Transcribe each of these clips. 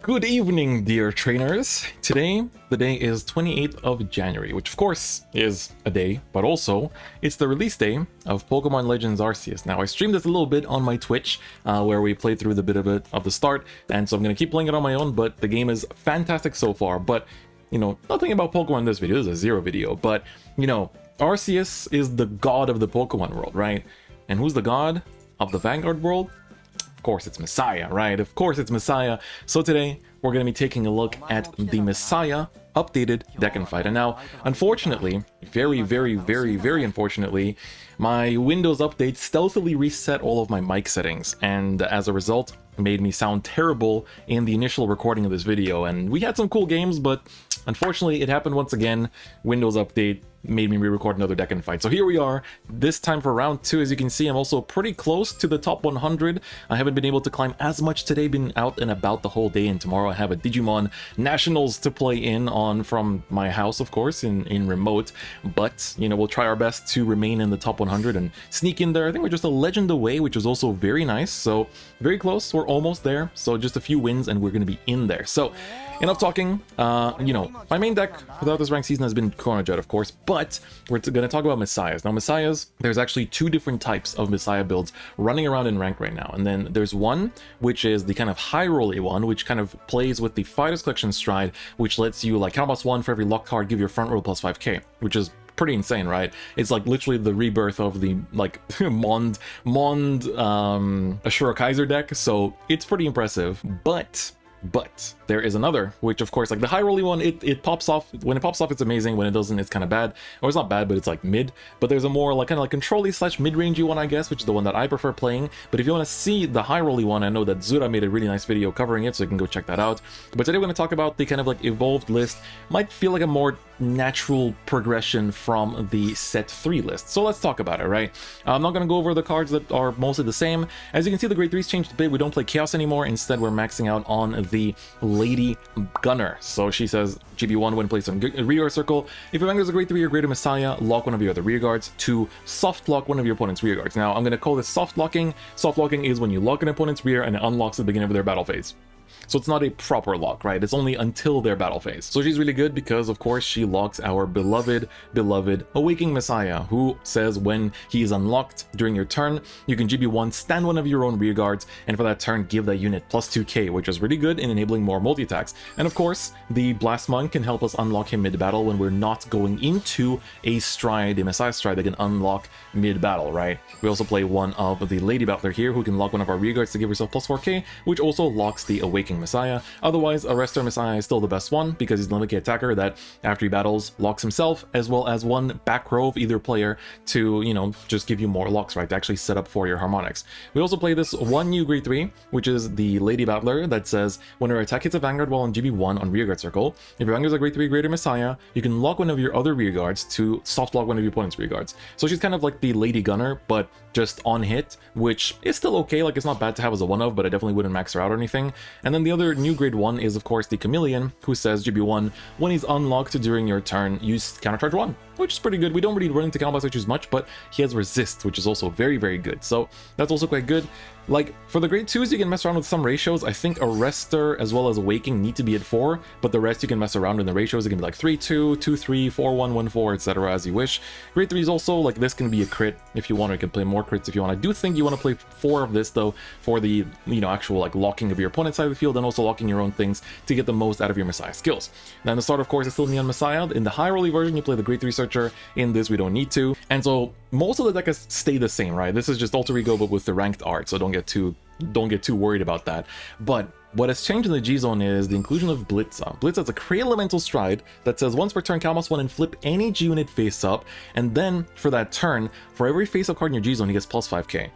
Good evening, dear trainers. Today, the day is 28th of January, which of course is a day, but also it's the release day of Pokemon Legends Arceus. Now, I streamed this a little bit on my Twitch, where we played through the bit of it of the start, and so I'm going to keep playing it on my own, but the game is fantastic so far. But, you know, nothing about Pokemon in this video. This is a zero video, but, you know, Arceus is the god of the Pokemon world, right? And who's the god of the Vanguard world? Of course it's Messiah, right? Of course it's Messiah. So today we're going to be taking a look at the Messiah updated deck and fight. And now, unfortunately, very unfortunately, my Windows update stealthily reset all of my mic settings, and as a result made me sound terrible in the initial recording of this video. And we had some cool games, but unfortunately it happened once again. Windows update made me re-record another deck and fight. So here we are, this time for round 2. As you can see, I'm also pretty close to the top 100. I haven't been able to climb as much today, been out and about the whole day, and tomorrow I have a Digimon Nationals to play in on from my house, of course, in remote. But, you know, we'll try our best to remain in the top 100 and sneak in there. I think we're just a legend away, which is also very nice. So very close, we're almost there. So just a few wins and we're going to be in there. So enough talking. You know, my main deck throughout this ranked season has been Chrono Jet, of course, but we're going to talk about Messiahs. Now, Messiahs, there's actually two different types of Messiah builds running around in rank right now. And then there's one, which is the kind of high-roll-y one, which kind of plays with the Fighters Collection stride, which lets you, like, count +1 for every lock card, give your front row plus 5k, which is pretty insane, right? It's like literally the rebirth of the like Mond Ashura Kaiser deck, so it's pretty impressive. But there is another, which of course, like the high rolly one, it pops off. When it pops off, it's amazing. When it doesn't, it's kind of bad. Or it's not bad, but it's like mid. But there's a more like kind of like control-y / mid-rangey one, I guess, which is the one that I prefer playing. But if you want to see the high rolly one, I know that Zura made a really nice video covering it, so you can go check that out. But today we're going to talk about the kind of like evolved list. Might feel like a more natural progression from the set 3 list. So let's talk about it, right? I'm not going to go over the cards that are mostly the same. As you can see, the grade 3's changed a bit. We don't play Chaos anymore. Instead, we're maxing out on the Lady Gunner. So she says GB1 when placed on rear circle. If your Vanguard is a grade 3 or greater Messiah, lock one of your other rear guards. 2, soft lock one of your opponent's rear guards. Now, I'm going to call this soft locking. Soft locking is when you lock an opponent's rear and it unlocks at the beginning of their battle phase. So it's not a proper lock, right? It's only until their battle phase. So she's really good because, of course, she locks our beloved Awakening Messiah, who says when he is unlocked during your turn, you can GB1 stand one of your own rear guards, and for that turn, give that unit +2k, which is really good in enabling more multi-attacks. And of course, the Blast Monk can help us unlock him mid-battle when we're not going into a stride, a Messiah stride that can unlock mid-battle, right? We also play one of the Lady Battler here, who can lock one of our rear guards to give herself +4k, which also locks the Awakening Messiah. Otherwise, Arrestor Messiah is still the best one because he's the limited attacker that, after he battles, locks himself, as well as one back row of either player to, you know, just give you more locks, right, to actually set up for your harmonics. We also play this one new grade 3, which is the Lady Battler, that says when her attack hits a Vanguard while on GB1 on rear guard circle, if your Vanguard is a grade 3 greater Messiah, you can lock one of your other rear guards to soft lock one of your opponent's rear guards. So she's kind of like the Lady Gunner, but just on hit, which is still okay. Like, it's not bad to have as a one of, but I definitely wouldn't max her out or anything. And then the other new grade 1 is, of course, the Chameleon, who says GB1, when he's unlocked during your turn, use countercharge 1, which is pretty good. We don't really run into counter switches much, but he has resist, which is also very good. So that's also quite good. Like, for the grade 2s, you can mess around with some ratios. I think Arrestor as well as Awakening need to be at 4, but the rest you can mess around in the ratios. It can be like 3-2, 2-3, 4-1, 1-4, etc. as you wish. Grade 3s also, like, this can be a crit if you want, or you can play more crits if you want. I do think you want to play 4 of this, though, for the, you know, actual, like, locking of your opponent's side of the field and also locking your own things to get the most out of your Messiah skills. Now, in the start, of course, it's still Neon Messiah. In the high rolly version, you play the grade 3 Searcher. In this, we don't need to. And so, most of the deck stay the same, right? This is just Alter Ego, but with the ranked art, so don't get too worried about that. But what has changed in the G-Zone is the inclusion of Blitza. Blitza is a Cray Elemental stride that says once per turn, count +1 and flip any G unit face up, and then for that turn, for every face-up card in your G-Zone, he gets +5k.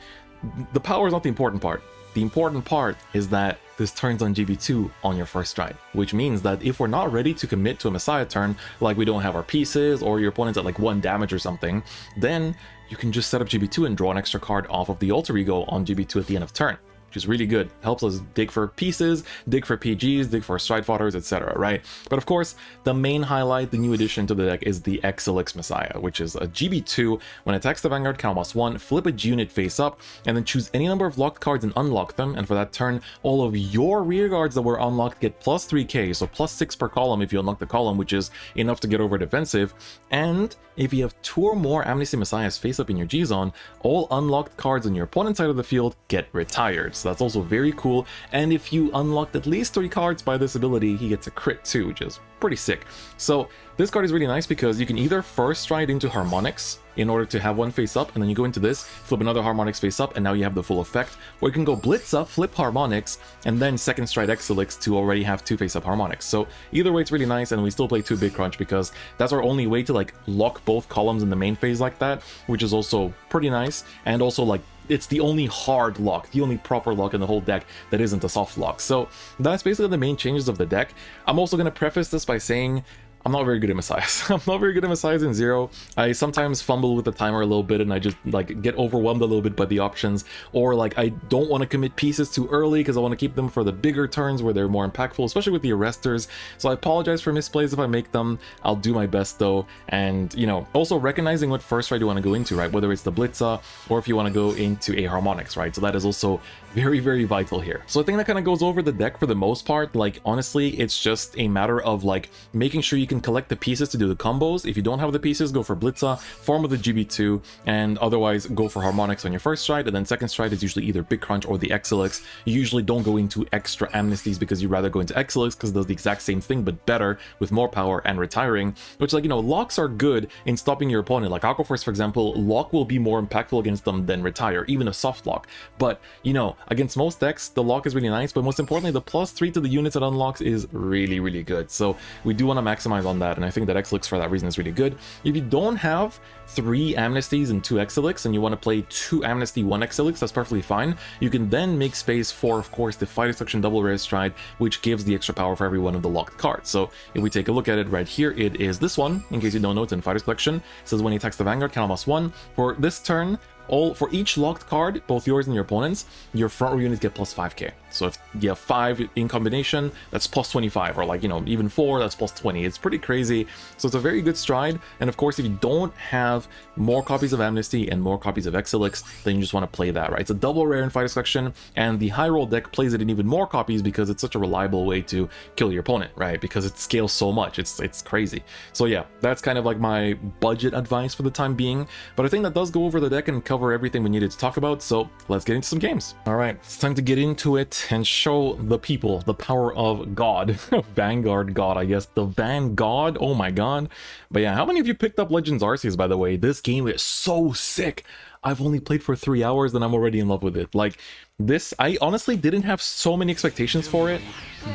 The power is not the important part. The important part is that this turns on GB2 on your first stride, which means that if we're not ready to commit to a Messiah turn, like we don't have our pieces, or your opponent's at like 1 damage or something, then you can just set up GB2 and draw an extra card off of the Alter Ego on GB2 at the end of turn. which is really good. Helps us dig for pieces, dig for PGs, dig for stride fodders, etc., right? But of course, the main highlight, the new addition to the deck is the Excelics Messiah, which is a GB2. When it attacks the Vanguard, count +1, flip a unit face up, and then choose any number of locked cards and unlock them, and for that turn, all of your rear guards that were unlocked get plus 3k, so plus 6 per column if you unlock the column, which is enough to get over defensive. And if you have 2 or more Amnesty Messiahs face up in your G-Zone, all unlocked cards on your opponent's side of the field get retired. So that's also very cool. And if you unlocked at least 3 cards by this ability, he gets a crit too, which is pretty sick. So this card is really nice because you can either first stride into Harmonics in order to have one face up, and then you go into this, flip another Harmonics face up, and now you have the full effect. Or you can go Blitz up, flip Harmonics, and then second stride Excelics to already have 2 face up Harmonics. So either way, it's really nice, and we still play 2 big crunch because that's our only way to like lock both columns in the main phase like that, which is also pretty nice. And also like it's the only hard lock, the only proper lock in the whole deck that isn't a soft lock. So that's basically the main changes of the deck. I'm also going to preface this by saying I'm not very good at Messiahs. I'm not very good at Messiahs in Zero. I sometimes fumble with the timer a little bit and I just like get overwhelmed a little bit by the options, or like I don't want to commit pieces too early because I want to keep them for the bigger turns where they're more impactful, especially with the arresters. So I apologize for misplays if I make them. I'll do my best though. And you know, also recognizing what first stride you want to go into, right? Whether it's the Blitza or if you want to go into a Harmonics, right? So that is also very, very vital here. So I think that kind of goes over the deck for the most part. Like honestly, it's just a matter of like making sure you can collect the pieces to do the combos. If you don't have the pieces, go for Blitza, farm with the GB2, and otherwise go for Harmonics on your first stride, and then second stride is usually either Big Crunch or the Excelics. You usually don't go into extra Amnesties because you'd rather go into Excelics because it does the exact same thing but better with more power and retiring, which like, you know, locks are good in stopping your opponent. Like Aquaforce, for example, lock will be more impactful against them than retire, even a soft lock. But, you know, against most decks, the lock is really nice, but most importantly, the +3 to the units it unlocks is really, really good. So we do want to maximize on that, and I think that Excelics for that reason is really good. If you don't have 3 Amnesties and 2 Excelics and you want to play 2 Amnesty, 1 Excelics, that's perfectly fine. You can then make space for, of course, the Fight Destruction Double Rare Stride, which gives the extra power for every one of the locked cards. So if we take a look at it right here, it is this one. In case you don't know, it's in Fighter's Collection. It says when he attacks the Vanguard, count +1. For this turn, for each locked card, both yours and your opponent's, your front row units get plus 5k. So if you have 5 in combination, that's plus 25, or like, you know, even 4, that's plus 20. It's pretty crazy. So it's a very good stride. And of course, if you don't have more copies of Amnesty and more copies of Excelics, then you just want to play that, right? It's a double rare in Fighter's Collection, and the high roll deck plays it in even more copies because it's such a reliable way to kill your opponent, right? Because it scales so much, it's crazy. So yeah, that's kind of like my budget advice for the time being, but I think that does go over the deck and cover everything we needed to talk about. So let's get into some games. All right, it's time to get into it and show the people the power of God. Vanguard God, I guess. The Vanguard, oh my god. But yeah, how many of you picked up Legends Arceus, by the way? This game is so sick. I've only played for 3 hours and I'm already in love with it. Like this, I honestly didn't have so many expectations for it,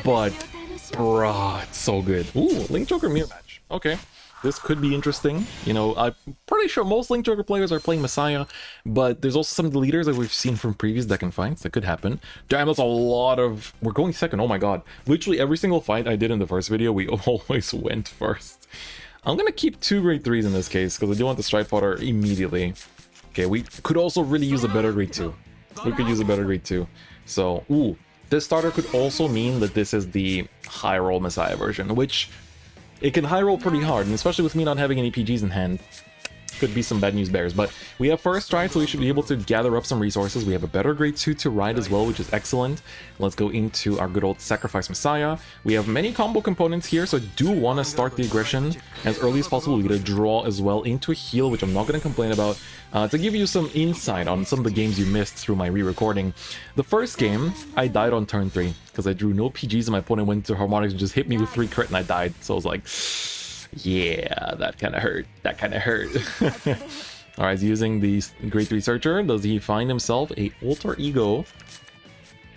but bruh, it's so good. Ooh, Link Joker mirror match. Okay. This could be interesting. You know, I'm pretty sure most Link Joker players are playing Messiah, but there's also some deleters that we've seen from previous deck and fights that could happen. Damn, that's a lot of... We're going second, oh my god. Literally every single fight I did in the first video, we always went first. I'm gonna keep 2 grade 3s in this case, because I do want the Stride Fodder immediately. Okay, we could also really use a better grade 2. We could use a better grade 2. So, ooh. This starter could also mean that this is the high roll Messiah version, which... It can high roll pretty hard, and especially with me not having any PGs in hand, could be some bad news bears. But we have first stride, so we should be able to gather up some resources. We have a better grade 2 to ride as well, which is excellent. Let's go into our good old Sacrifice Messiah. We have many combo components here, so I do want to start the aggression as early as possible. We get a draw as well into a heal, which I'm not going to complain about. To give you some insight on some of the games you missed through my re-recording. The first game, I died on turn 3 because I drew no PGs and my opponent went to Harmonics and just hit me with 3 crit and I died. So I was like, yeah, that kind of hurt. That kind of hurt. Alright, he's using the grade 3 searcher. Does he find himself a alter ego?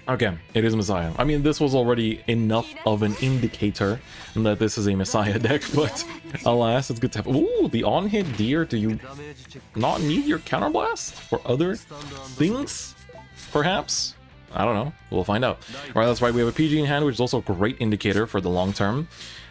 Okay, it is Messiah. I mean, this was already enough of an indicator that this is a Messiah deck, but alas, it's good to have... Ooh, the on-hit deer. Do you not need your counterblast for other things, perhaps? I don't know. We'll find out. All right, that's right. We have a PG in hand, which is also a great indicator for the long term.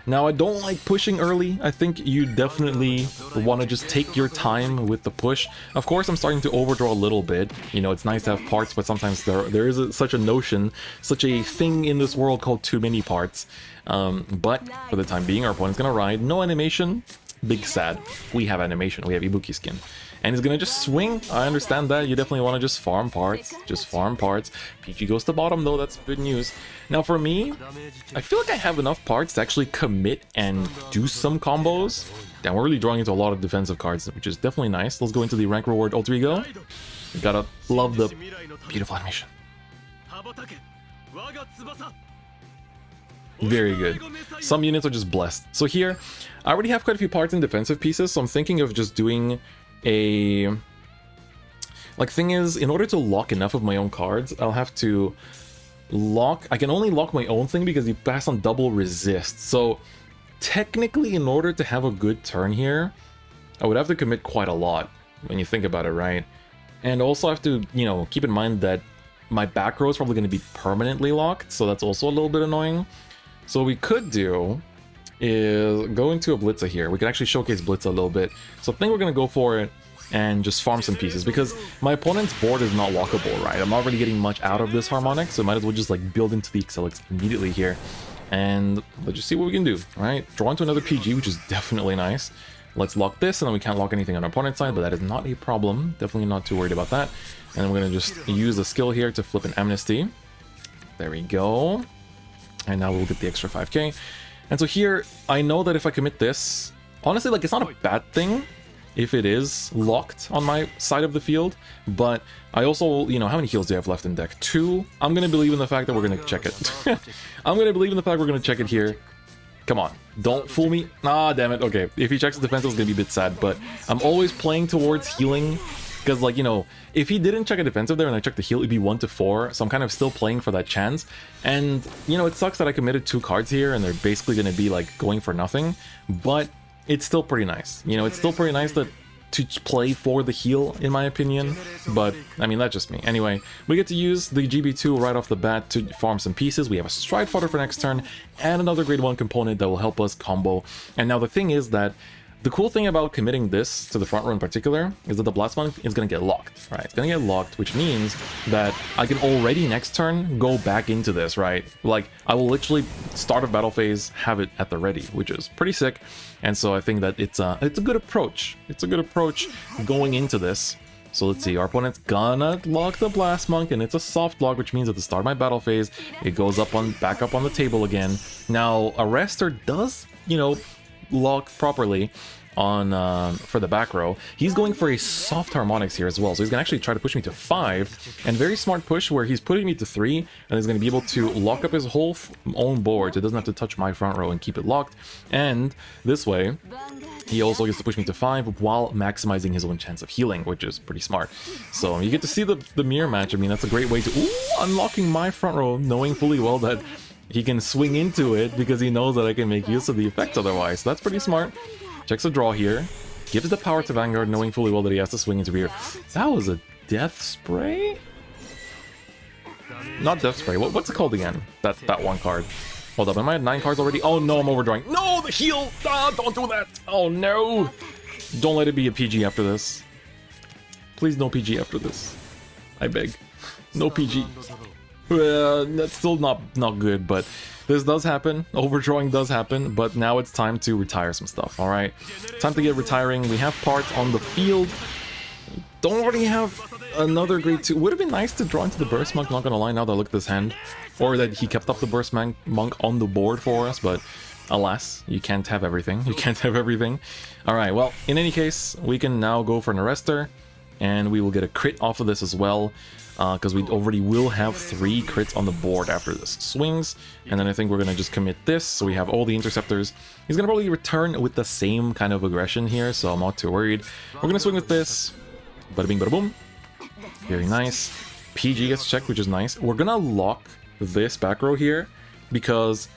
Now, I don't like pushing early. I think you definitely want to just take your time with the push. Of course, I'm starting to overdraw a little bit. You know, it's nice to have parts, but sometimes there is such a notion, such a thing in this world called too many parts. But for the time being, our opponent's going to ride. No animation. Big sad. We have animation. We have Ibuki skin. And he's gonna just swing. I understand that. You definitely want to just farm parts. Just farm parts. PG goes to bottom though. That's good news. Now for me, I feel like I have enough parts to actually commit and do some combos. Damn, we're really drawing into a lot of defensive cards, which is definitely nice. Let's go into the rank reward alter ego. You gotta love the beautiful animation. Very good. Some units are just blessed. So here, I already have quite a few parts in defensive pieces, so I'm thinking of just doing a... Like, thing is, in order to lock enough of my own cards, I'll have to lock... I can only lock my own thing because you pass on double resist. So, technically, in order to have a good turn here, I would have to commit quite a lot, when you think about it, right? And also have to, you know, keep in mind that my back row is probably going to be permanently locked, so that's also a little bit annoying. So what we could do is go into a Blitza here. We can actually showcase Blitza a little bit. So I think we're going to go for it and just farm some pieces because my opponent's board is not lockable, right? I'm not really getting much out of this harmonic, so might as well just like build into the Excelics immediately here. And let's just see what we can do, all right? Draw into another PG, which is definitely nice. Let's lock this, and then we can't lock anything on our opponent's side, but that is not a problem. Definitely not too worried about that. And then we're going to just use the skill here to flip an Amnesty. There we go. And now we'll get the extra 5k. And so here, I know that if I commit this, honestly, like, it's not a bad thing if it is locked on my side of the field, but I also, you know, how many heals do I have left in deck? 2. I'm going to believe in the fact that we're going to check it. I'm going to believe in the fact we're going to check it here. Come on, don't fool me. Ah, damn it. Okay, if he checks the defensive, it's going to be a bit sad, but I'm always playing towards healing. Because, like, you know, if he didn't check a defensive there and I checked the heal, it'd be 1 to 4. So I'm kind of still playing for that chance. And, you know, it sucks that I committed 2 cards here and they're basically going to be, like, going for nothing. But it's still pretty nice. You know, it's still pretty nice that to play for the heal, in my opinion. But, I mean, that's just me. Anyway, we get to use the GB2 right off the bat to farm some pieces. We have a Stride Fodder for next turn and another grade 1 component that will help us combo. And now the thing is that the cool thing about committing this to the front row in particular is that the Blast Monk is going to get locked, right? It's going to get locked, which means that I can already next turn go back into this, right? Like, I will literally start a battle phase, have it at the ready, which is pretty sick. And so I think that it's a good approach. It's a good approach going into this. So let's see, our opponent's gonna lock the Blast Monk, and it's a soft lock, which means at the start of my battle phase, it goes back up on the table again. Now, Arrestor does, you know, lock properly on for the back row. He's going for a soft harmonics here as well, so he's gonna actually try to push me to 5, and very smart push where he's putting me to 3, and he's gonna be able to lock up his whole own board, so it doesn't have to touch my front row and keep it locked. And this way he also gets to push me to 5 while maximizing his own chance of healing, which is pretty smart. So you get to see the mirror match. I mean, that's a great way to unlocking my front row, knowing fully well that he can swing into it because he knows that I can make use of the effects otherwise. So that's pretty smart. Checks a draw here. Gives the power to Vanguard, knowing fully well that he has to swing into rear. That was a Death Spray? Not Death Spray. What's it called again? That one card. Hold up, am I at 9 cards already? Oh no, I'm overdrawing. No, the heal! Ah, don't do that! Oh no! Don't let it be a PG after this. Please no PG after this. I beg. No PG. That's still not good, but this does happen. Overdrawing does happen, but now it's time to retire some stuff, alright? Time to get retiring. We have parts on the field. Don't already have another grade 2. Would have been nice to draw into the Burst Monk, not gonna lie, now that I look at this hand. Or that he kept up the Burst Monk on the board for us, but alas, you can't have everything. You can't have everything. Alright, well, in any case, we can now go for an Arrestor, and we will get a crit off of this as well. Because we already will have 3 crits on the board after this swings. And then I think we're going to just commit this, so we have all the interceptors. He's going to probably return with the same kind of aggression here, so I'm not too worried. We're going to swing with this. Bada bing, bada boom. Very nice. PG gets checked, which is nice. We're going to lock this back row here, because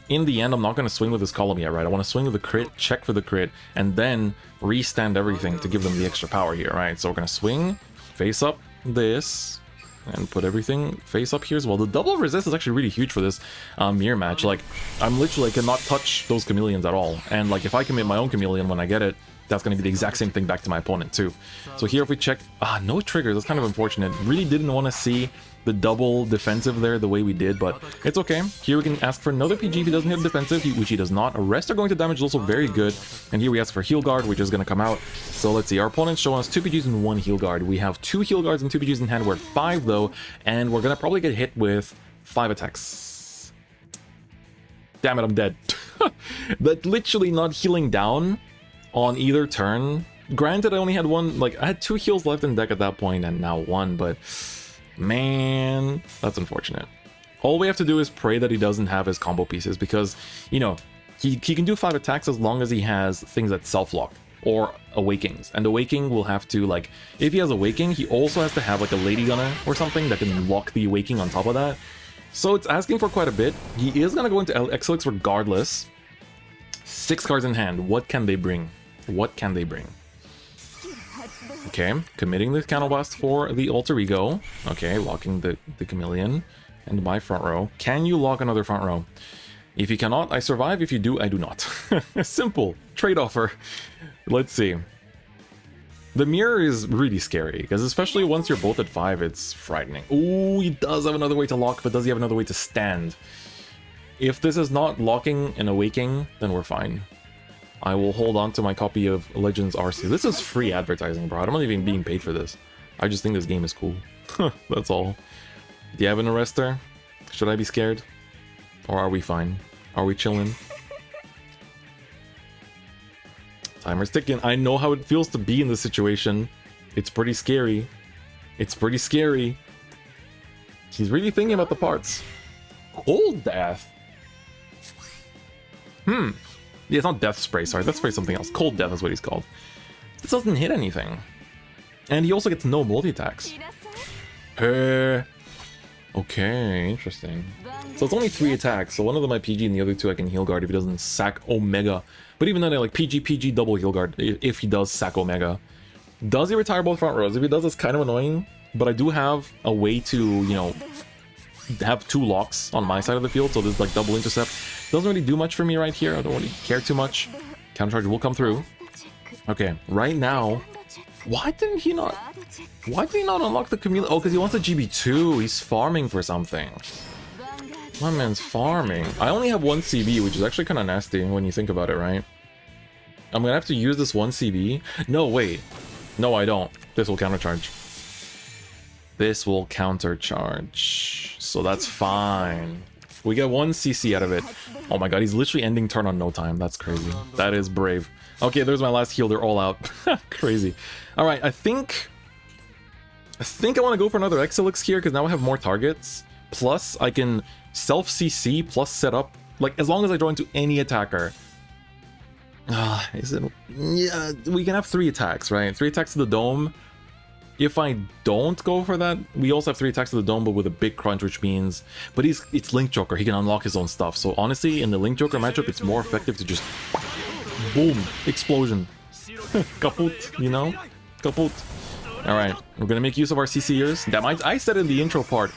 in the end, I'm not going to swing with this column yet, right? I want to swing with the crit, check for the crit, and then restand everything to give them the extra power here, right? So we're going to swing, face up this. and put everything face up here as well. The double resist is actually really huge for this mirror match. Like, I'm literally cannot touch those chameleons at all. And like, if I commit my own chameleon when I get it, that's going to be the exact same thing back to my opponent too. So here if we check, no triggers, that's kind of unfortunate. Really didn't want to see the double defensive there the way we did, but it's okay. Here we can ask for another PG if he doesn't hit defensive, which he does not. Arrest are going to damage is also very good. And here we ask for heal guard, which is going to come out. So let's see, our opponent's showing us 2 PGs and 1 heal guard. We have 2 heal guards and 2 PGs in hand. We're at 5 though, and we're going to probably get hit with 5 attacks. Damn it, I'm dead. That literally not healing down on either turn. Granted, I only had 1, like I had 2 heals left in deck at that point and now 1, but man, that's unfortunate. All we have to do is pray that he doesn't have his combo pieces, because, you know, he can do 5 attacks as long as he has things that self-lock or awakings. And awaking will have to, like, if he has awaking, he also has to have like a lady gunner or something that can lock the awaking on top of that. So it's asking for quite a bit. He is going to go into Excelics regardless. 6 cards in hand. What can they bring? What can they bring? Okay, committing the counterblast for the alter ego. Okay, locking the chameleon and my front row. Can you lock another front row? If you cannot, I survive. If you do, I do not. Simple trade offer. Let's see. The mirror is really scary, because especially once you're both at 5, it's frightening. Ooh, he does have another way to lock, but does he have another way to stand? If this is not locking and awaking, then we're fine. I will hold on to my copy of Legends RC. This is free advertising, bro. I'm not even being paid for this. I just think this game is cool. That's all. Do you have an arrestor? Should I be scared? Or are we fine? Are we chilling? Timer's ticking. I know how it feels to be in this situation. It's pretty scary. It's pretty scary. He's really thinking about the parts. Cold Death? Yeah, it's not Death Spray, sorry. Death Spray is something else. Cold Death is what he's called. This doesn't hit anything. And he also gets no multi-attacks. Okay, interesting. So it's only 3 attacks, so one of them I PG and the other 2 I can heal guard if he doesn't sack Omega. But even then I like PG, double heal guard if he does sack Omega. Does he retire both front rows? If he does, it's kind of annoying. But I do have a way to, you know, have 2 locks on my side of the field, so there's like double intercept. Doesn't really do much for me right here. I don't really care too much. Countercharge will come through. Okay, right now, why did he not unlock the chameleon? Oh, because he wants a GB2. He's farming for something. My man's farming. I only have 1 CB, which is actually kind of nasty when you think about it, right? I'm gonna have to use this 1 CB. No, wait. No, I don't. This will countercharge. This will countercharge. So that's fine. We get 1 CC out of it. Oh my god, he's literally ending turn on no time. That's crazy. That is brave. Okay, there's my last heal. They're all out. Crazy. Alright, I think I want to go for another Excelics here, because now I have more targets. Plus, I can self-CC plus set up, like, as long as I draw into any attacker. Is it... Yeah, we can have 3 attacks, right? 3 attacks to the dome. If I don't go for that, we also have 3 attacks to the dome, but with a big crunch, which means... But it's Link Joker, he can unlock his own stuff. So honestly, in the Link Joker matchup, it's more effective to just... Boom! Explosion. Kaput, you know? Kaput. Alright, we're gonna make use of our CCers. Damn, I said in the intro part.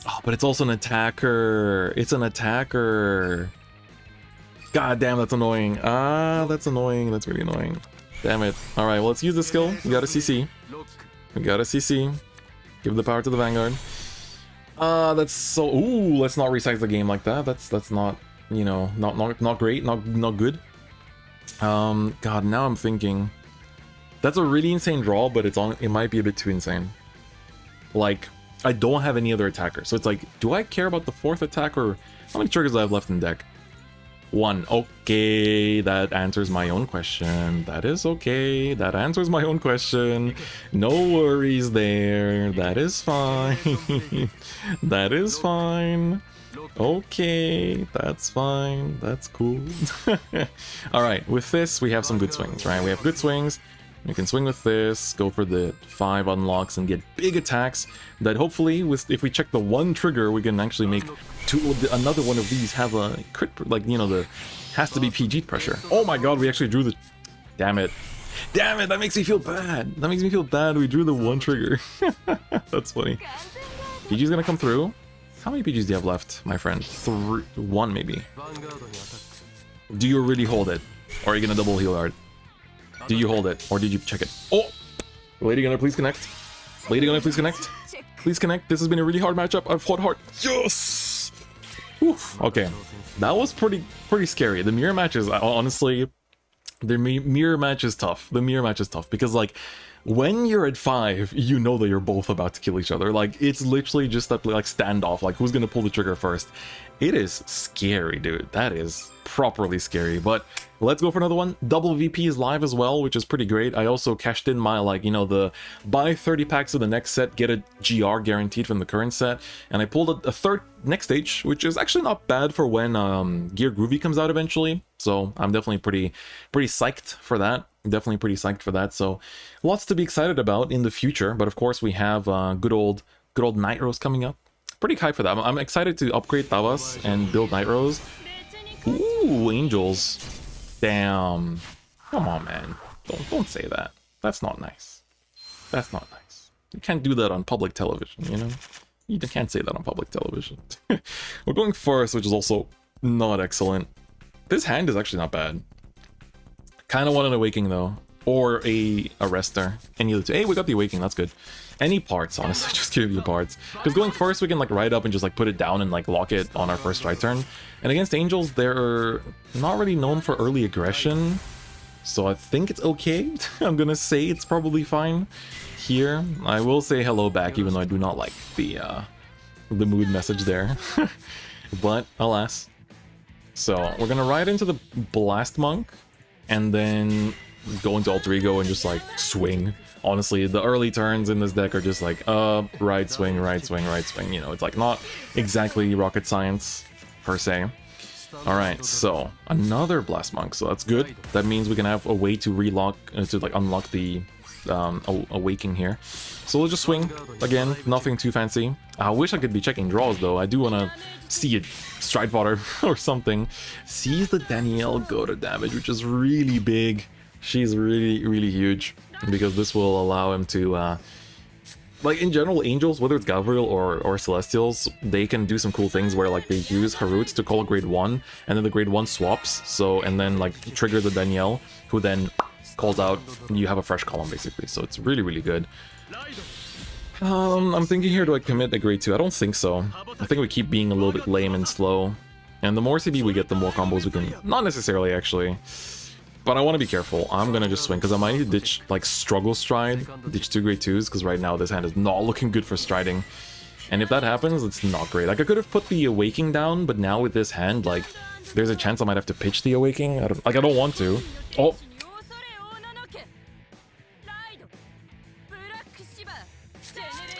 Oh, but it's also an attacker. It's an attacker. God damn, that's annoying. That's annoying. That's really annoying. Damn it. Alright, well, let's use the skill. We got a CC. We got a CC. Give the power to the Vanguard. That's so... Ooh, let's not resize the game like that. That's not, you know, not great, not good. God, now I'm thinking... That's a really insane draw, but it might be a bit too insane. Like, I don't have any other attacker. So it's like, do I care about the 4th attack, or how many triggers do I have left in deck? 1. Okay, that answers my own question. That is okay. That answers my own question. No worries there. That is fine. That is fine. Okay, that's fine. That's cool. Alright, with this, we have some good swings, right? We have good swings. You can swing with this, go for the 5 unlocks and get big attacks that hopefully, if we check the 1 trigger, we can actually make another one of these have a crit, like, you know, the has to be PG pressure. Oh my god, we actually drew the... Damn it. Damn it, that makes me feel bad. That makes me feel bad. We drew the one trigger. That's funny. PG's gonna come through. How many PGs do you have left, my friend? One maybe. Do you really hold it? Or are you gonna double heal guard? Do you hold it? Or did you check it? Oh! Lady Gunner, please connect. Lady Gunner, please connect. Please connect. This has been a really hard matchup. I've fought hard. Yes! Oof. Okay. That was pretty scary. The mirror matches, honestly, the mirror match is tough. The mirror match is tough because, like, when you're at 5, you know that you're both about to kill each other. Like, it's literally just that, like, standoff. Like, who's gonna pull the trigger first? It is scary, dude. That is properly scary. But let's go for another one. Double VP is live as well, which is pretty great. I also cashed in my, like, you know, the buy 30 packs of the next set, get a GR guaranteed from the current set. And I pulled a third next stage, which is actually not bad for when Gear Groovy comes out eventually. So I'm definitely pretty psyched for that. Definitely pretty psyched for that. So lots to be excited about in the future. But of course we have good old Nitros coming up. Pretty hyped for that. I'm excited to upgrade Tavas and build Nitros. Ooh, Angels. Damn. Come on, man. Don't say that. That's not nice. That's not nice. You can't do that on public television, you know? You can't say that on public television. We're going first, which is also not excellent. This hand is actually not bad. Kind of want an Awakening, though. Or a Arrestor. Any of the two. Hey, we got the Awakening. That's good. Any parts, honestly. Just give you parts. Because going first, we can, like, ride up and just, like, put it down and, like, lock it on our first strike turn. And against Angels, they're not really known for early aggression. So I think it's okay. I'm gonna say it's probably fine here. I will say hello back, even though I do not like the mood message there. But, alas. So, we're gonna ride into the Blast Monk. And then go into Alter Ego and just, like, swing. Honestly, the early turns in this deck are just like, right swing, right swing, right swing. You know, it's like not exactly rocket science, per se. Alright, so another Blast Monk, so that's good. That means we can have a way to relock, to like unlock the Awakening here. So we'll just swing, again, nothing too fancy. I wish I could be checking draws though. I do want to see it Stride Fodder or something. Sees the Danielle go to damage, which is really big. She's really huge. Because this will allow him to, like, in general, Angels, whether it's Gabriel or Celestials, they can do some cool things where, like, they use Harut to call a grade 1, and then the grade 1 swaps, so, and then, like, trigger the Danielle, who then calls out, and you have a fresh column, basically, so it's really good. I'm thinking here, do I commit a grade 2? I don't think so. I think we keep being a little bit lame and slow, and the more CB we get, the more combos we can, not necessarily, actually. But I want to be careful. I'm going to just swing, because I might need to ditch, like, Struggle Stride, ditch 2 grade 2s, because right now this hand is not looking good for striding. And if that happens, it's not great. Like, I could have put the Awakening down, but now with this hand, like, there's a chance I might have to pitch the Awakening. I don't want to. Oh!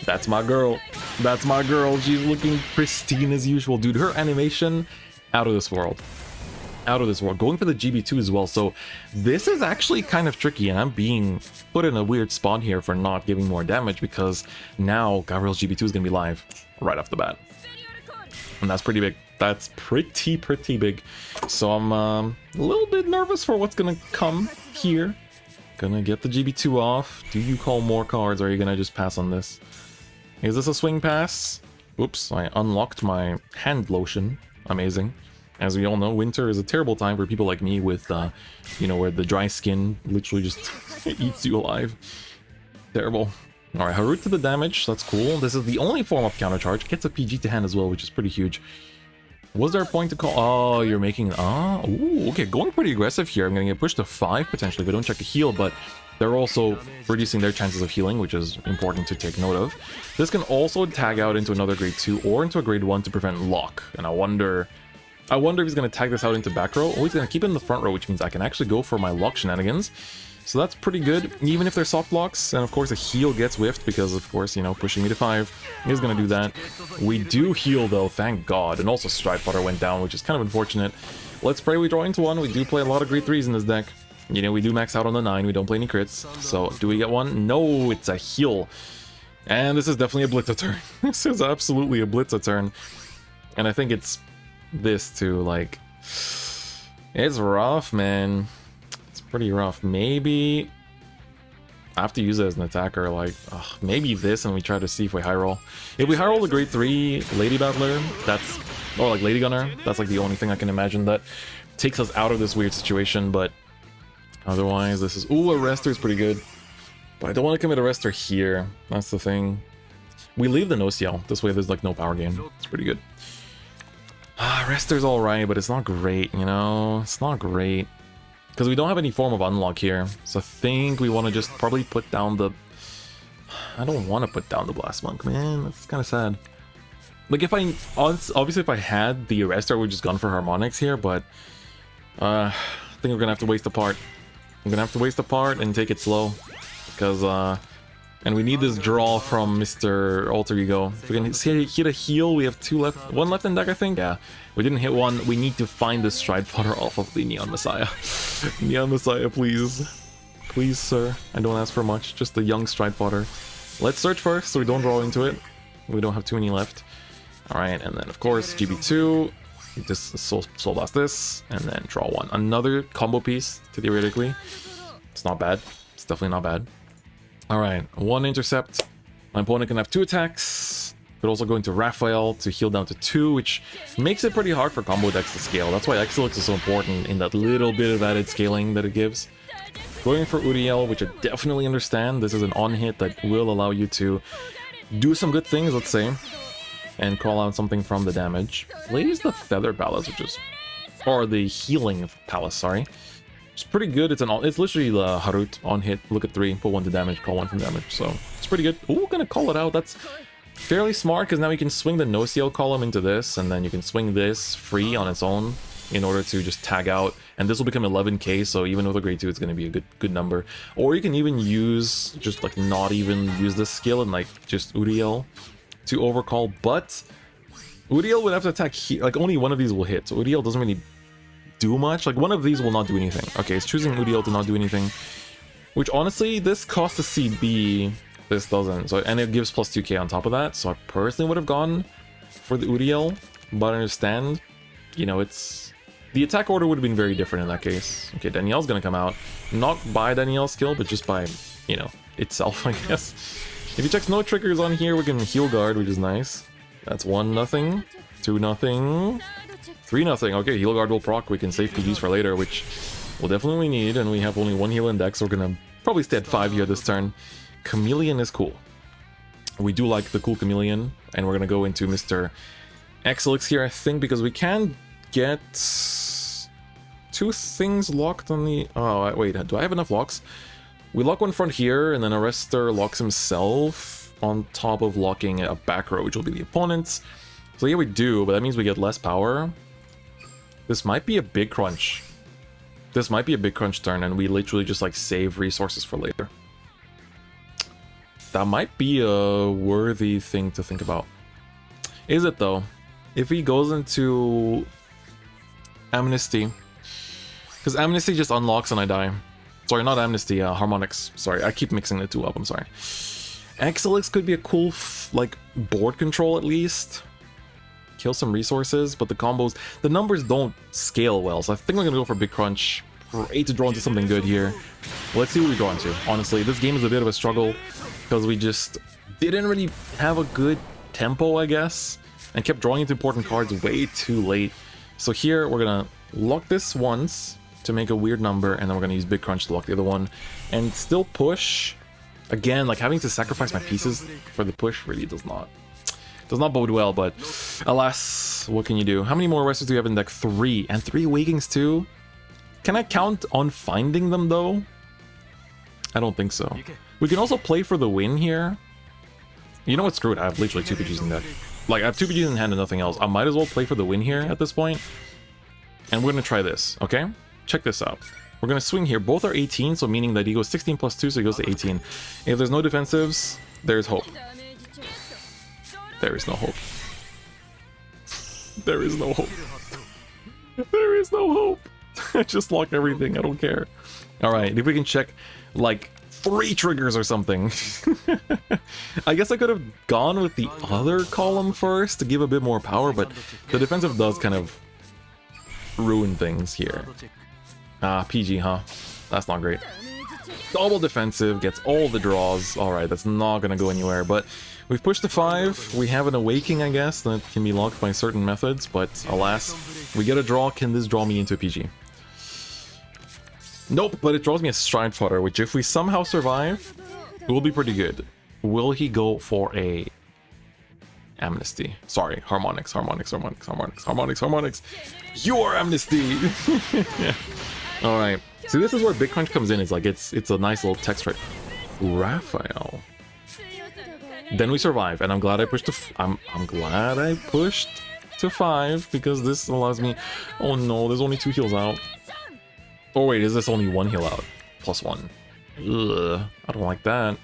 That's my girl. That's my girl. She's looking pristine as usual. Dude, her animation, out of this world. Out of this world. Going for the GB2 as well, so this is actually kind of tricky, and I'm being put in a weird spot here for not giving more damage, because now Gabriel's GB2 is going to be live right off the bat. And that's pretty big. That's pretty big. So I'm a little bit nervous for what's going to come here. Gonna get the GB2 off. Do you call more cards, or are you going to just pass on this? Is this a swing pass? Oops, I unlocked my hand lotion. Amazing. As we all know, winter is a terrible time for people like me with, you know, where the dry skin literally just eats you alive. Terrible. Alright, Harut to the damage, that's cool. This is the only form of countercharge. Gets a PG to hand as well, which is pretty huge. Was there a point to call? Oh, you're making... Ah, ooh, okay, going pretty aggressive here. I'm going to get pushed to 5 potentially if I don't check a heal, but they're also reducing their chances of healing, which is important to take note of. This can also tag out into another grade 2 or into a grade 1 to prevent lock, and I wonder if he's going to tag this out into back row, or he's going to keep it in the front row, which means I can actually go for my lock shenanigans. So that's pretty good, even if they're soft locks. And of course, a heal gets whiffed because, of course, you know, pushing me to 5 is going to do that. We do heal, though, thank God. And also Stride Fodder went down, which is kind of unfortunate. Let's pray we draw into one. We do play a lot of grade 3s in this deck. You know, we do max out on the 9. We don't play any crits. So do we get one? No, it's a heal. And this is definitely a Blitzer turn. This is absolutely a Blitzer turn. And I think it's this too, like, it's rough, man. It's pretty rough. Maybe I have to use it as an attacker, like, maybe this, and we try to see if we high roll. If we high roll the grade 3 Lady Battler, that's, or like Lady Gunner, that's like the only thing I can imagine that takes us out of this weird situation, but otherwise, this is, ooh, Arrestor is pretty good. But I don't want to commit Arrestor here, that's the thing. We leave the no-CL, this way there's like no power gain, it's pretty good. Arrestor's alright, but it's not great, you know, it's not great. Because we don't have any form of unlock here, so I think we want to just probably put down the... I don't want to put down the Blast Monk, man, that's kind of sad. Like, if I... Obviously, if I had the Arrestor, I would just gone for Harmonics here, but... I think we're gonna have to waste a part. I'm gonna have to waste a part and take it slow. Because, and we need this draw from Mr. Alter Ego. If we can hit a heal, we have one left in deck, I think? Yeah. We didn't hit one. We need to find the Stride Fodder off of the Neon Messiah. Neon Messiah, please. Please, sir. I don't ask for much. Just the young Stride Fodder. Let's search first so we don't draw into it. We don't have too many left. Alright, and then, of course, GB2. Just Soul Blast this, and then draw one. Another combo piece, theoretically. It's not bad. It's definitely not bad. Alright, one intercept. My opponent can have 2 attacks. Could also go into Raphael to heal down to 2, which makes it pretty hard for combo decks to scale. That's why Excelics is so important in that little bit of added scaling that it gives. Going for Uriel, which I definitely understand. This is an on-hit that will allow you to do some good things, let's say, and call out something from the damage. Plays the Feather Palace, which is... or the Healing Palace, sorry. It's pretty good. It's literally the Harut on hit. Look at 3, put 1 to damage, call 1 from damage. So it's pretty good. Ooh, gonna call it out. That's fairly smart because now you can swing the no-CL column into this, and then you can swing this free on its own in order to just tag out. And this will become 11k, so even with a grade 2, it's gonna be a good number. Or you can even use just like not even use this skill and like just Uriel to overcall. But Uriel would have to attack here. Like only one of these will hit, so Uriel doesn't really do much. Like one of these will not do anything. Okay, it's choosing Uriel to not do anything, which honestly this costs a CB, this doesn't. So, and it gives plus 2k on top of that, so I personally would have gone for the Uriel, but I understand, you know, it's the attack order would have been very different in that case. Okay, Danielle's gonna come out, not by Danielle's skill, but just by, you know, itself, I guess. If he checks no triggers on here, we can heal guard, which is nice. That's 1-0, 2-0, 3-0. Okay, heal guard will proc. We can save PGs for later, which we'll definitely need, and we have only 1 heal in deck, so we're gonna probably stay at 5 here this turn. Chameleon is cool. We do like the cool Chameleon, and we're gonna go into Mr. Excelics here, I think, because we can get 2 things locked on the... Oh, wait, do I have enough locks? We lock one front here, and then Arrestor locks himself on top of locking a back row, which will be the opponent's. So yeah, we do, but that means we get less power. This might be a big crunch. This might be a big crunch turn, and we literally just like save resources for later. That might be a worthy thing to think about. Is it though? If he goes into Amnesty, because Amnesty just unlocks and I die. Sorry, not Amnesty, Harmonics. Sorry, I keep mixing the 2 up, I'm sorry. Excelics could be a cool, like, board control at least. Kill some resources, but the combos, the numbers don't scale well, so I think we're gonna go for Big Crunch. Great to draw into something good here. Let's see what we draw into. Honestly, this game is a bit of a struggle, because we just didn't really have a good tempo, I guess, and kept drawing into important cards way too late. So here, we're gonna lock this once to make a weird number, and then we're gonna use Big Crunch to lock the other one, and still push. Again, like having to sacrifice my pieces for the push really does not bode well, but alas, what can you do? How many more Arrestors do you have in deck? 3, and 3 Awakens too? Can I count on finding them though? I don't think so. We can also play for the win here. You know what, screw it, I have literally 2 PGs in deck. Like, I have 2 PGs in hand and nothing else. I might as well play for the win here at this point. And we're gonna try this, okay? Check this out. We're gonna swing here. Both are 18, so meaning that he goes 16 plus 2, so he goes to 18. If there's no defensives, there's hope. There is no hope. There is no hope. There is no hope. Just lock everything, I don't care. Alright, if we can check, like, 3 triggers or something. I guess I could have gone with the other column first to give a bit more power, but the defensive does kind of ruin things here. Ah, PG, huh? That's not great. Double defensive, gets all the draws. Alright, that's not gonna go anywhere, but we've pushed to 5. We have an awakening, I guess, that can be locked by certain methods, but alas, we get a draw. Can this draw me into a PG? Nope, but it draws me a Stride Fodder, which if we somehow survive, will be pretty good. Will he go for a Amnesty? Sorry, Harmonics. You are Amnesty! Alright. See, this is where Big Crunch comes in. It's like, it's a nice little text right. Raphael. Then we survive, and I'm glad I pushed to I'm glad I pushed to 5, because this allows me... Oh no, there's only 2 heals out. Oh wait, is this only 1 heal out? +1. Ugh, I don't like that.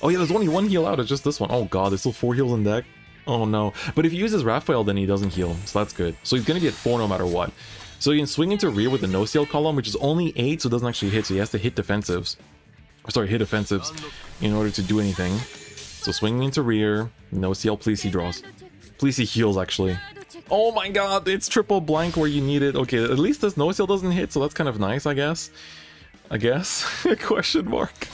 Oh yeah, there's only 1 heal out, it's just this one. Oh god, there's still 4 heals in deck. Oh no. But if he uses Raphael, then he doesn't heal, so that's good. So he's gonna be at 4 no matter what. So you can swing into rear with the no-seal column, which is only 8, so it doesn't actually hit, so he has to hit defensives. Sorry, hit offensives in order to do anything. So swinging into rear, no-seal, please he draws. Please he heals, actually. Oh my god, it's triple blank where you need it. Okay, at least this no-seal doesn't hit, so that's kind of nice, I guess. Question mark.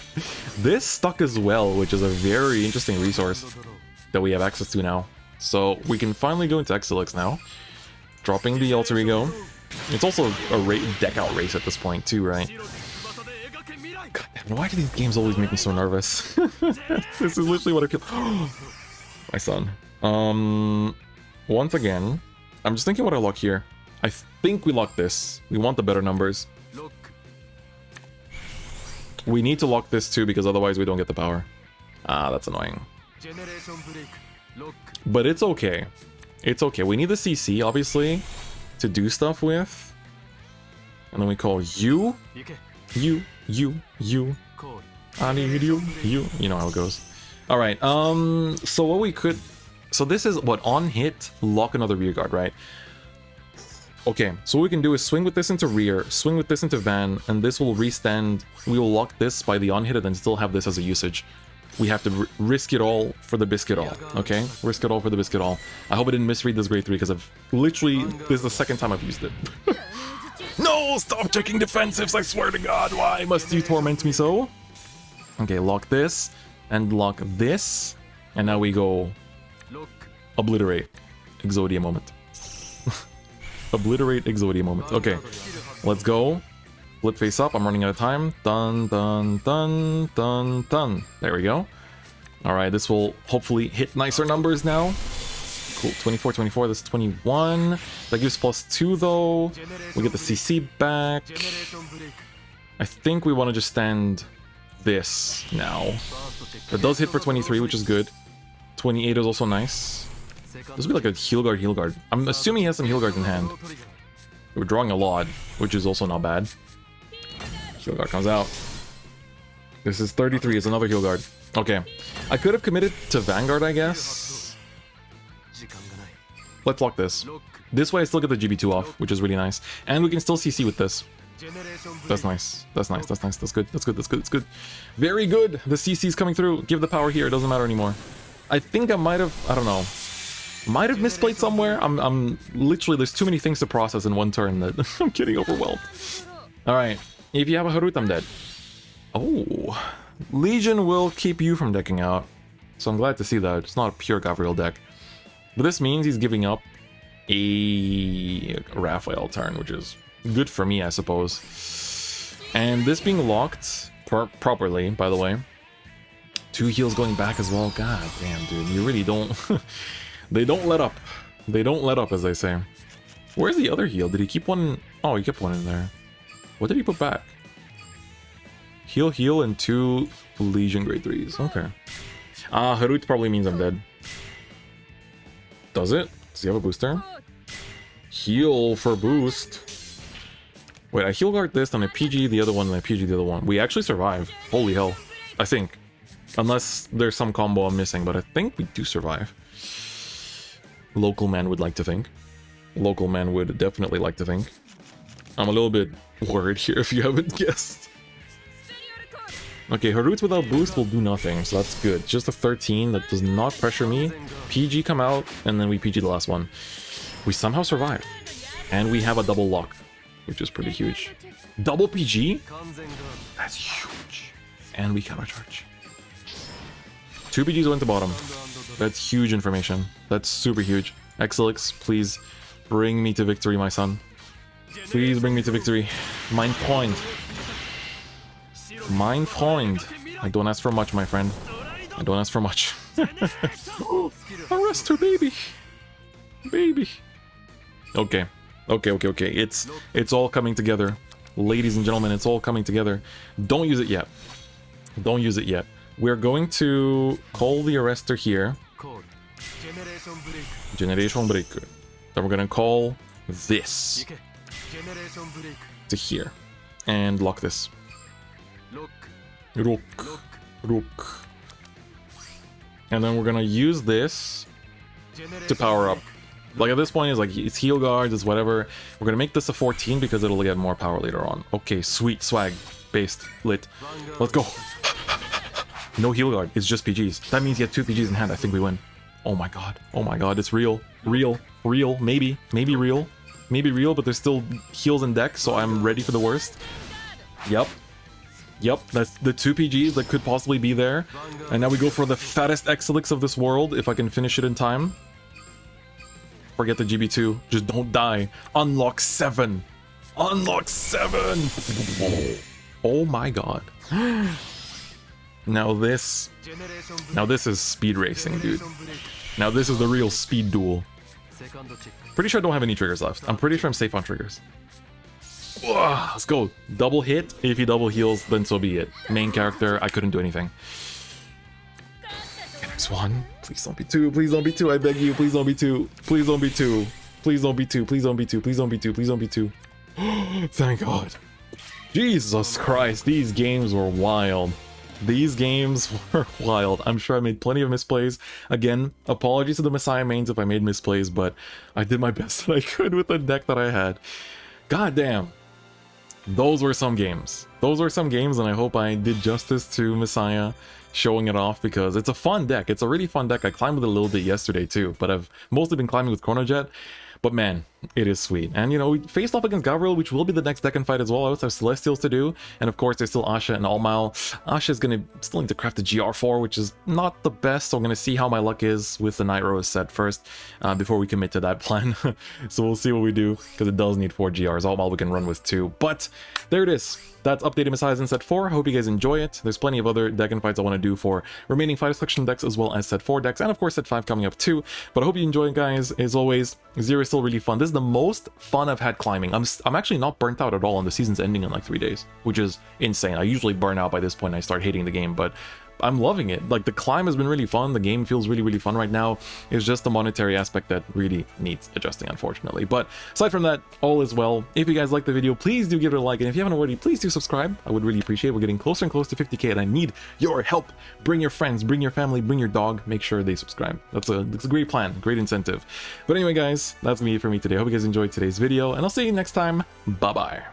This stuck as well, which is a very interesting resource that we have access to now. So we can finally go into Excelics now. Dropping the alter ego. It's also a deck out race at this point too, right? God damn, why do these games always make me so nervous? This is literally what I feel. My son. Once again, I'm just thinking what I lock here. I think we lock this. We want the better numbers. We need to lock this too, because otherwise we don't get the power. Ah, that's annoying. But it's okay. It's okay. We need the CC, obviously, to do stuff with. And then we call you. You. I need you. You know how it goes. Alright, so what we could... So this is, what, on hit, lock another rear guard, right? Okay, so what we can do is swing with this into rear, swing with this into van, and this will restand. We will lock this by the on hit and then still have this as a usage. We have to risk it all for the biscuit all, okay? Risk it all for the biscuit all. I hope I didn't misread this grade 3 because I've literally... This is the second time I've used it. No! Stop checking defensives, I swear to god! Why must you torment me so? Okay, lock this, and lock this, and now we go... Obliterate. Exodia moment. Obliterate Exodia moment. Okay, let's go. Flip face up, I'm running out of time. Dun, dun, dun, dun, dun. There we go. Alright, this will hopefully hit nicer numbers now. Cool, 24, 24, this is 21. That gives +2 though. We get the CC back. I think we want to just stand this now. That does hit for 23, which is good. 28 is also nice. This will be like a heal guard. I'm assuming he has some heal guards in hand. We're drawing a lot, which is also not bad. Heal guard comes out. This is 33, it's another heal guard. Okay. I could have committed to Vanguard, I guess. Let's lock this. This way I still get the GB2 off, which is really nice. And we can still CC with this. That's nice. That's nice. That's nice. That's good. That's good. That's good. That's good. Very good. The CC's coming through. Give the power here. It doesn't matter anymore. I think I might have... I don't know. Might have misplayed somewhere. I'm literally... There's too many things to process in one turn that I'm getting overwhelmed. Alright. If you have a Harut, I'm dead. Oh. Legion will keep you from decking out. So I'm glad to see that. It's not a pure Gabriel deck. But this means he's giving up a Raphael turn, which is good for me, I suppose. And this being locked properly, by the way. 2 heals going back as well. God damn, dude. You really don't... They don't let up. They don't let up, as they say. Where's the other heal? Did he keep one? Oh, he kept one in there. What did he put back? Heal, and 2 Legion grade 3s. Okay. Harut probably means I'm dead. Does it? Does he have a booster? Heal for boost. Wait, I heal guard this, then I PG the other one, and I PG the other one. We actually survive. Holy hell. I think. Unless there's some combo I'm missing, but I think we do survive. Local man would like to think. Local man would definitely like to think. I'm a little bit worried here if you haven't guessed. Okay, Harut without boost will do nothing, so that's good. Just a 13 that does not pressure me. PG come out, and then we PG the last one. We somehow survive. And we have a double lock. which is pretty huge. Double PG? That's huge. And we countercharge. 2 PGs went to bottom. That's huge information. That's super huge. Excelics, please bring me to victory, my son. Please bring me to victory. Mein Freund. Mein Freund. I don't ask for much, my friend. I don't ask for much. Arrest her, baby. Baby. Okay. Okay. It's all coming together. Ladies and gentlemen, it's all coming together. Don't use it yet. Don't use it yet. We're going to call the arrestor here. Generation Breaker. Then we're gonna call this to here. And lock this. Rook. And then we're gonna use this to power up. Like at this point, it's like it's heal guards, it's whatever. We're gonna make this a 14 because it'll get more power later on. Okay, sweet swag, based, lit. Let's go. No heal guard, it's just PGs. That means you have 2 PGs in hand. I think we win. Oh my god, it's real, maybe real, but there's still heals in deck, so I'm ready for the worst. Yep, that's the 2 PGs that could possibly be there. And now we go for the fattest Excelics of this world, if I can finish it in time. Forget the GB2, just don't die. Unlock 7! Unlock 7! Oh my god. Now this is speed racing, dude. Now this is the real speed duel. Pretty sure I don't have any triggers left. I'm pretty sure I'm safe on triggers. Ugh, let's go. Double hit. If he double heals, then so be it. Main character, I couldn't do anything. Okay, next one. Please don't be 2. Please don't be 2. I beg you. Please don't be 2. Please don't be 2. Please don't be 2. Please don't be 2. Please don't be 2. Please don't be 2. Thank God. Jesus Christ. These games were wild. These games were wild. I'm sure I made plenty of misplays. Again, apologies to the Messiah mains if I made misplays, but I did my best that I could with the deck that I had. God damn. Those were some games. Those were some games, and I hope I did justice to Messiah showing it off, because it's a fun deck. It's a really fun deck. I climbed with it a little bit yesterday too, but I've mostly been climbing with Chronojet. But man, it is sweet. And you know, we faced off against Gabriel, which will be the next deck and fight as well. I also have Celestials to do. And of course, there's still Asha and Almal. Asha is going to still need to craft the GR4, which is not the best. So I'm going to see how my luck is with the Night Rose set first before we commit to that plan. So we'll see what we do, because it does need 4 GRs. Almal we can run with 2. But there it is. That's updated Messiahs in set 4. I hope you guys enjoy it. There's plenty of other deck and fights I want to do for remaining Fighter Selection decks, as well as set 4 decks, and of course set 5 coming up too. But I hope you enjoy it, guys. As always, Zero is still really fun. This is the most fun I've had climbing. I'm actually not burnt out at all, and the season's ending in like 3 days, which is insane. I usually burn out by this point and I start hating the game, but I'm loving it. Like, the climb has been really fun. The game feels really fun right now. It's just the monetary aspect that really needs adjusting, unfortunately. But aside from that, all is well. If you guys like the video, please do give it a like. And if you haven't already, please do subscribe. I would really appreciate it. We're getting closer and closer to 50k, and I need your help. Bring your friends, bring your family, bring your dog. Make sure they subscribe. That's a great plan, great incentive. But anyway, guys, that's me for me today. I hope you guys enjoyed today's video, and I'll see you next time. Bye-bye.